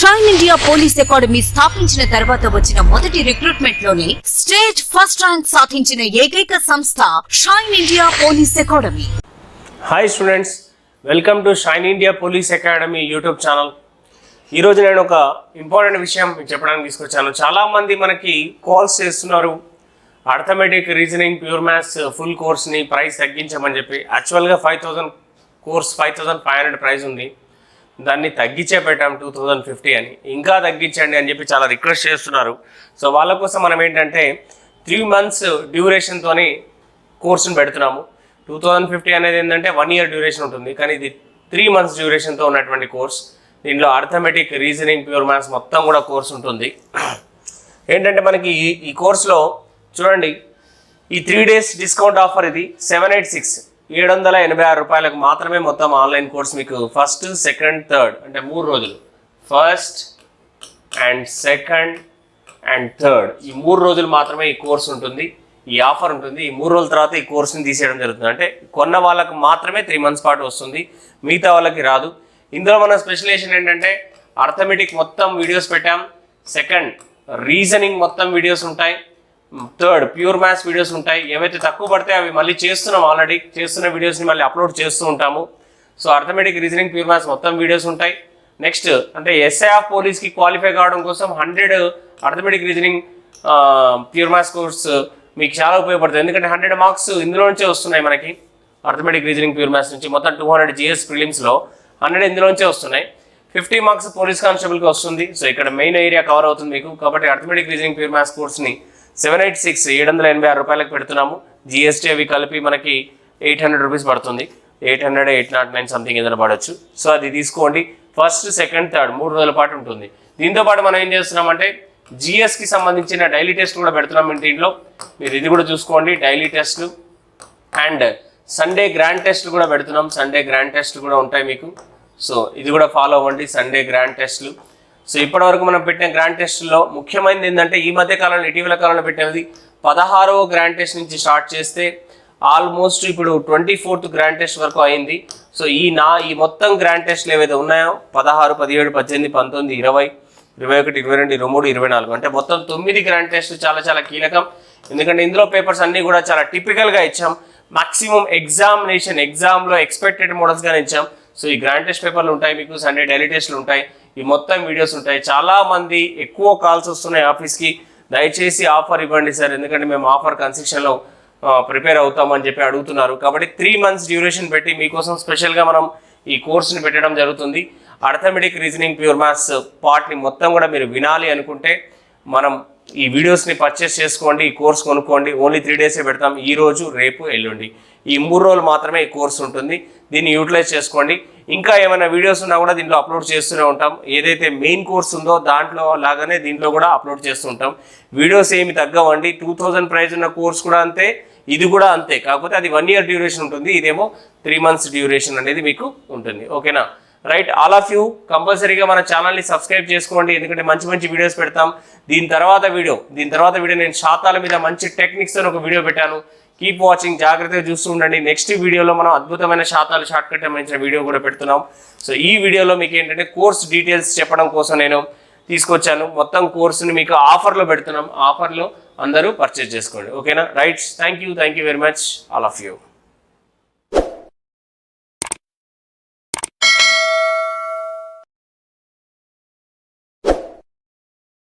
Shine India police academy స్థాపించిన తర్వాత వచ్చిన మొదటి రిక్రూట్మెంట్ లోనే స్టేట్ ఫస్ట్ ర్యాంక్ సాధించిన ఏకైక సంస్థ shine India police academy. Hi students, welcome to shine India police academy YouTube channel. ఈరోజు నేను ఒక ఇంపార్టెంట్ విషయం మీకు చెప్పడానికి తీసుకొచ్చాను. చాలామంది మనకి కాల్స్ చేస్తున్నారు, arithmetic, reasoning, pure maths full కోర్స్ని ప్రైస్ తగ్గించమని చెప్పి. యాక్చువల్గా 5,000 కోర్స్ 5,500 ప్రైస్ ఉంది, దాన్ని తగ్గించే పెట్టాం 2,050 అని. ఇంకా తగ్గించండి అని చెప్పి చాలా రిక్వెస్ట్ చేస్తున్నారు. సో వాళ్ళ కోసం మనం ఏంటంటే 3 months డ్యూరేషన్తోని కోర్సును పెడుతున్నాము. 2,050 అనేది ఏంటంటే 1 year డ్యూరేషన్ ఉంటుంది, కానీ ఇది 3 months డ్యూరేషన్తో ఉన్నటువంటి కోర్స్. దీంట్లో అర్థమెటిక్, రీజనింగ్, ప్యూర్ మ్యాథ్స్ మొత్తం కూడా కోర్స్ ఉంటుంది. ఏంటంటే మనకి ఈ కోర్సులో చూడండి, ఈ 3 days డిస్కౌంట్ ఆఫర్ ఇది 786 786 రూపాయలకు మాత్రమే మొత్తం ఆన్లైన్ కోర్స్ మీకు. ఫస్ట్, సెకండ్, థర్డ్ అంటే 3 రోజులు, first and second and third, ఈ 3 రోజులు మాత్రమే ఈ కోర్స్ ఉంటుంది, ఈ ఆఫర్ ఉంటుంది. ఈ 3 రోజుల తర్వాత ఈ కోర్సుని తీసేయడం జరుగుతుంది. అంటే కొన్న వాళ్ళకు మాత్రమే 3 months పాటు వస్తుంది, మిగతా వాళ్ళకి రాదు. ఇందులో మన స్పెషలైజేషన్ ఏంటంటే అర్థమెటిక్ మొత్తం వీడియోస్ పెట్టాం, సెకండ్ రీజనింగ్ మొత్తం వీడియోస్ ఉంటాయి, థర్డ్ ప్యూర్ మ్యాథ్స్ వీడియోస్ ఉంటాయి. ఏవైతే తక్కువ పడితే అవి మళ్ళీ చేస్తున్నాం, ఆల్రెడీ చేస్తున్న వీడియోస్ని మళ్ళీ అప్లోడ్ చేస్తూ ఉంటాము. So arithmetic, reasoning, pure maths మొత్తం వీడియోస్ ఉంటాయి. నెక్స్ట్ అంటే ఎస్ఐ ఆఫ్ పోలీస్కి క్వాలిఫై కావడం కోసం 100 arithmetic, reasoning, pure maths course మీకు చాలా ఉపయోగపడుతుంది. ఎందుకంటే 100 marks ఇందులో నుంచే వస్తున్నాయి మనకి. అర్థమెటిక్, రీజనింగ్, ప్యూర్ మ్యాథ్స్ నుంచి మొత్తం 200 GS ప్రిలిమ్స్లో 100 ఇందులో నుంచే వస్తున్నాయి. 50 marks పోలీస్ కానిస్టేబుల్కి వస్తుంది. సో ఇక్కడ మెయిన్ ఏరియా కవర్ అవుతుంది మీకు. కాబట్టి అర్థమెటిక్, రీజనింగ్, ప్యూర్ మ్యాథ్స్ కోర్స్ని 786 786 రూపాయలకు పెడుతున్నాము. GST అవి కలిపి మనకి 800 రూపీస్ పడుతుంది. 800 809 సంథింగ్ ఏదైనా పడవచ్చు. సో అది తీసుకోండి. ఫస్ట్, సెకండ్, థర్డ్ 3 రోజుల పాటు ఉంటుంది. దీంతో పాటు మనం ఏం చేస్తున్నామంటే GSకి సంబంధించిన డైలీ టెస్ట్ కూడా పెడుతున్నాం దీంట్లో. మీరు ఇది కూడా చూసుకోండి, డైలీ టెస్ట్లు అండ్ సండే గ్రాండ్ టెస్ట్ కూడా పెడుతున్నాం. సండే గ్రాండ్ టెస్ట్ కూడా ఉంటాయి మీకు. సో ఇది కూడా ఫాలో అవ్వండి, సండే గ్రాండ్ టెస్ట్లు. సో ఇప్పటివరకు మనం పెట్టిన గ్రాండ్ టెస్ట్లో ముఖ్యమైనది ఏంటంటే ఈ మధ్య కాలంలో, ఇటీవల కాలంలో పెట్టినది 16వ గ్రాండ్ టెస్ట్ నుంచి స్టార్ట్ చేస్తే ఆల్మోస్ట్ ఇప్పుడు 24th గ్రాండ్ టెస్ట్ వరకు అయింది. సో ఈ మొత్తం గ్రాండ్ టెస్ట్లు ఏవైతే ఉన్నాయో 16, 17, 18, 19, 20, 21, 22, 23, 24 అంటే మొత్తం 9 గ్రాండ్ టెస్ట్లు చాలా చాలా కీలకం. ఎందుకంటే ఇందులో పేపర్స్ అన్నీ కూడా చాలా టిపికల్గా ఇచ్చాం. మాక్సిమం ఎగ్జామ్లో ఎక్స్పెక్టెడ్ మోడల్స్గానే ఇచ్చాం. సో ఈ గ్రాండ్ టెస్ట్ పేపర్లు ఉంటాయి మీకు, సండే డైలీ టెస్ట్లు ఉంటాయి, ఈ మొత్తం వీడియోస్ ఉంటాయి. చాలామంది ఎక్కువ కాల్స్ వస్తున్నాయి ఆఫీస్కి, దయచేసి ఆఫర్ ఇవ్వండి సార్, ఎందుకంటే మేము ఆఫర్ కన్సెషన్లో ప్రిపేర్ అవుతామని చెప్పి అడుగుతున్నారు. కాబట్టి 3 months డ్యూరేషన్ పెట్టి మీకోసం స్పెషల్గా మనం ఈ కోర్సుని పెట్టడం జరుగుతుంది. అర్థమెటిక్, రీజనింగ్, ప్యూర్ మ్యాథ్స్ పార్ట్ని మొత్తం కూడా మీరు వినాలి అనుకుంటే మనం ఈ వీడియోస్ని పర్చేస్ చేసుకోండి, ఈ కోర్స్ కొనుక్కోండి. ఓన్లీ 3 days పెడతాం, ఈ రోజు, రేపు, ఎల్లుండి, ఈ 3 రోజులు మాత్రమే ఈ కోర్స్ ఉంటుంది. దీన్ని యూటిలైజ్ చేసుకోండి. ఇంకా ఏమైనా వీడియోస్ ఉన్నా కూడా దీంట్లో అప్లోడ్ చేస్తూనే ఉంటాం. ఏదైతే మెయిన్ కోర్స్ ఉందో దాంట్లో లాగానే దీంట్లో కూడా అప్లోడ్ చేస్తూ ఉంటాం. వీడియోస్ ఏమి తగ్గవండి. 2,000 ప్రైజ్ ఉన్న కోర్స్ కూడా అంతే, ఇది కూడా అంతే. కాకపోతే అది 1 year డ్యూరేషన్ ఉంటుంది, ఇదేమో 3 months డ్యూరేషన్ అనేది మీకు ఉంటుంది. ఓకేనా? రైట్, ఆల్ ఆఫ్ యూ కంపల్సరీగా మన ఛానల్ని సబ్స్క్రైబ్ చేసుకోండి, ఎందుకంటే మంచి మంచి వీడియోస్ పెడతాం. దీని తర్వాత వీడియో నేను శాతాల మీద మంచి టెక్నిక్స్తో ఒక వీడియో పెట్టాను. కీప్ వాచింగ్, జాగ్రత్తగా చూస్తూ ఉండండి. నెక్స్ట్ వీడియోలో మనం అద్భుతమైన శాతాలు షార్ట్కట్ సంబంధించిన వీడియో కూడా పెడుతున్నాం. సో ఈ వీడియోలో మీకు ఏంటంటే కోర్స్ డీటెయిల్స్ చెప్పడం కోసం నేను తీసుకొచ్చాను. మొత్తం కోర్సుని మీకు ఆఫర్లో పెడుతున్నాం, ఆఫర్లో అందరూ పర్చేజ్ చేసుకోండి. ఓకేనా? Right, thank you very much all of you.